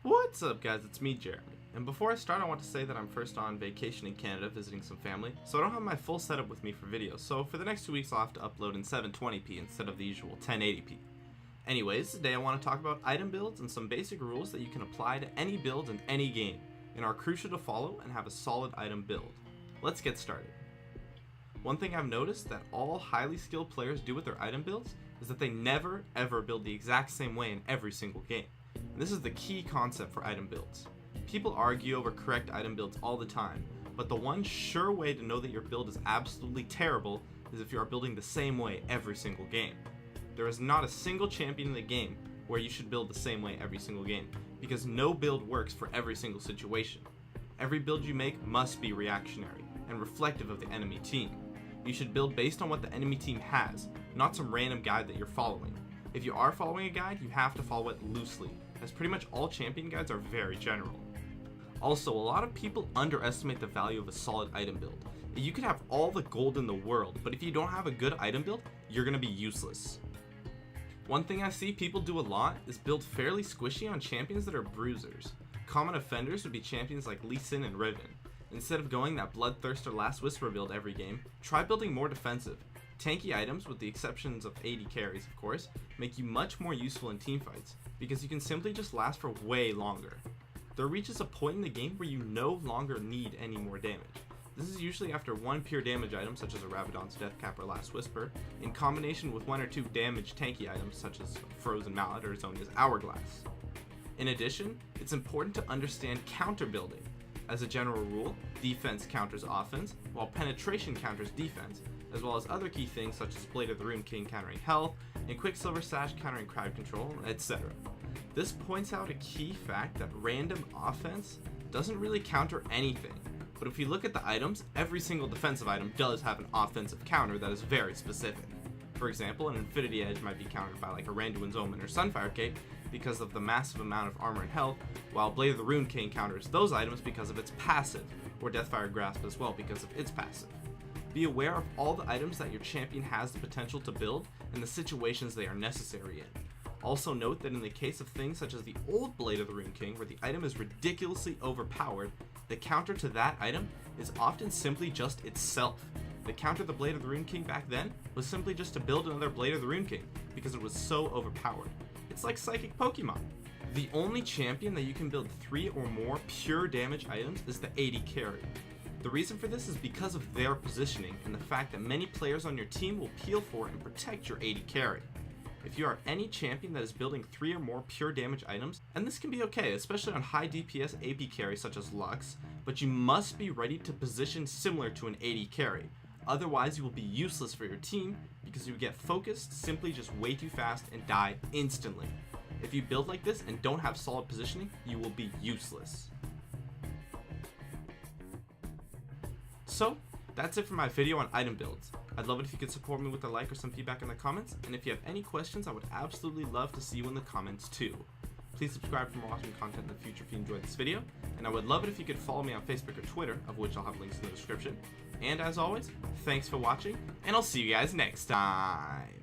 What's up guys, it's me Jeremy, and before I start I want to say that I'm first on vacation in Canada visiting some family, so I don't have my full setup with me for videos, so for the next 2 weeks I'll have to upload in 720p instead of the usual 1080p. Anyways, today I want to talk about item builds and some basic rules that you can apply to any build in any game, and are crucial to follow and have a solid item build. Let's get started. One thing I've noticed that all highly skilled players do with their item builds is that they never ever build the exact same way in every single game. And this is the key concept for item builds. People argue over correct item builds all the time, but the one sure way to know that your build is absolutely terrible is if you are building the same way every single game. There is not a single champion in the game where you should build the same way every single game, because no build works for every single situation. Every build you make must be reactionary and reflective of the enemy team. You should build based on what the enemy team has, not some random guide that you're following. If you are following a guide, you have to follow it loosely, as pretty much all champion guides are very general. Also, a lot of people underestimate the value of a solid item build. You could have all the gold in the world, but if you don't have a good item build, you're going to be useless. One thing I see people do a lot is build fairly squishy on champions that are bruisers. Common offenders would be champions like Lee Sin and Riven. Instead of going that Bloodthirster Last Whisper build every game, try building more defensive. Tanky items, with the exceptions of AD carries of course, make you much more useful in teamfights, because you can simply just last for way longer. There reaches a point in the game where you no longer need any more damage. This is usually after one pure damage item such as a Rabadon's Deathcap or Last Whisper, in combination with 1 or 2 damage tanky items such as Frozen Mallet or Zhonya's Hourglass. In addition, it's important to understand counter building. As a general rule, defense counters offense, while penetration counters defense, as well as other key things such as Blade of the Rune King countering health, and Quicksilver Sash countering crowd control, etc. This points out a key fact that random offense doesn't really counter anything, but if you look at the items, every single defensive item does have an offensive counter that is very specific. For example, an Infinity Edge might be countered by like a Randuin's Omen or Sunfire Cape because of the massive amount of armor and health, while Blade of the Rune King counters those items because of its passive, or Deathfire Grasp as well because of its passive. Be aware of all the items that your champion has the potential to build and the situations they are necessary in. Also note that in the case of things such as the old Blade of the Rune King, where the item is ridiculously overpowered, the counter to that item is often simply just itself. The counter to the Blade of the Rune King back then was simply just to build another Blade of the Rune King, because it was so overpowered. It's like psychic Pokemon. The only champion that you can build 3 or more pure damage items is the AD carry. The reason for this is because of their positioning and the fact that many players on your team will peel for and protect your AD carry. If you are any champion that is building 3 or more pure damage items, and this can be okay, especially on high DPS AP carry such as Lux, but you must be ready to position similar to an AD carry. Otherwise you will be useless for your team because you get focused simply just way too fast and die instantly. If you build like this and don't have solid positioning, you will be useless. So, that's it for my video on item builds. I'd love it if you could support me with a like or some feedback in the comments, and if you have any questions, I would absolutely love to see you in the comments too. Please subscribe for more awesome content in the future if you enjoyed this video, and I would love it if you could follow me on Facebook or Twitter, of which I'll have links in the description. And as always, thanks for watching, and I'll see you guys next time.